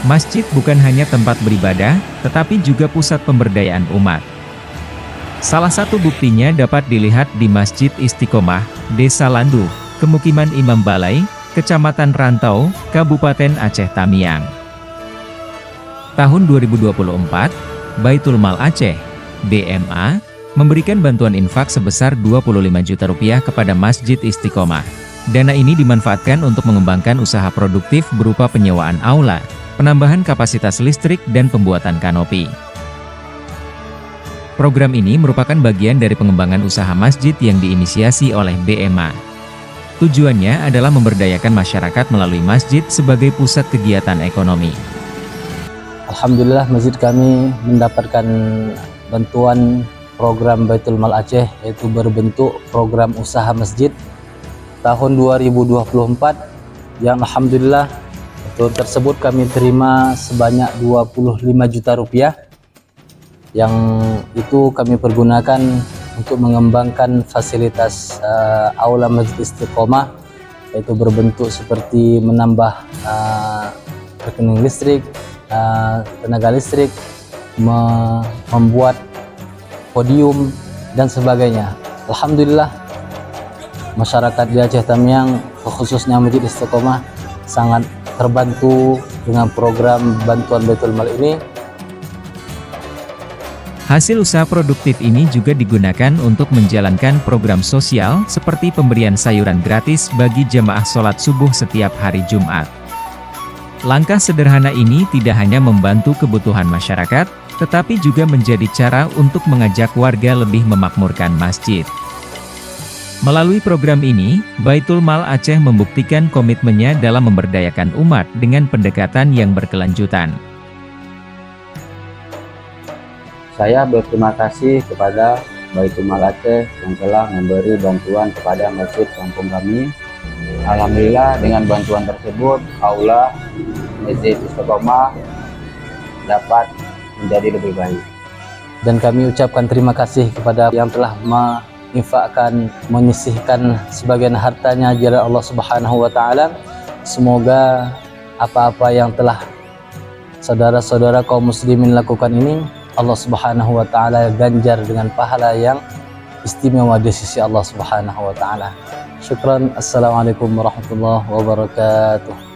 Masjid bukan hanya tempat beribadah, tetapi juga pusat pemberdayaan umat. Salah satu buktinya dapat dilihat di Masjid Istiqomah, Desa Landu, Pemukiman Imam Balai, Kecamatan Rantau, Kabupaten Aceh Tamiang. Tahun 2024, Baitul Mal Aceh, BMA, memberikan bantuan infak sebesar Rp25 juta kepada Masjid Istiqomah. Dana ini dimanfaatkan untuk mengembangkan usaha produktif berupa penyewaan aula, penambahan kapasitas listrik dan pembuatan kanopi. Program ini merupakan bagian dari pengembangan usaha masjid yang diinisiasi oleh BMA. Tujuannya adalah memberdayakan masyarakat melalui masjid sebagai pusat kegiatan ekonomi. Alhamdulillah, masjid kami mendapatkan bantuan program Baitul Mal Aceh, yaitu berbentuk program usaha masjid tahun 2024, yang alhamdulillah bantuan tersebut kami terima sebanyak Rp25 juta, yang itu kami pergunakan untuk mengembangkan fasilitas aula Masjid Istiqomah, yaitu berbentuk seperti menambah rekening listrik, tenaga listrik, membuat podium dan sebagainya. Alhamdulillah, masyarakat di Aceh Tamiang, khususnya Masjid Istiqomah, sangat terbantu dengan program bantuan Baitul Mal ini. Hasil usaha produktif ini juga digunakan untuk menjalankan program sosial seperti pemberian sayuran gratis bagi jemaah sholat subuh setiap hari Jumat. Langkah sederhana ini tidak hanya membantu kebutuhan masyarakat, tetapi juga menjadi cara untuk mengajak warga lebih memakmurkan masjid. Melalui program ini, Baitul Mal Aceh membuktikan komitmennya dalam memberdayakan umat dengan pendekatan yang berkelanjutan. Saya berterima kasih kepada Baitul Mal Aceh yang telah memberi bantuan kepada masjid kampung kami. Alhamdulillah, dengan bantuan tersebut, aula Masjid Istiqomah dapat menjadi lebih baik. Dan kami ucapkan terima kasih kepada yang telah menginfakkan, menyisihkan sebagian hartanya di jalan Allah Subhanahu wa Ta'ala. Semoga apa-apa yang telah saudara-saudara kaum muslimin lakukan ini, Allah Subhanahu wa Ta'ala ganjar dengan pahala yang istimewa di sisi Allah Subhanahu wa Ta'ala. Syukran. Assalamualaikum warahmatullahi wabarakatuh.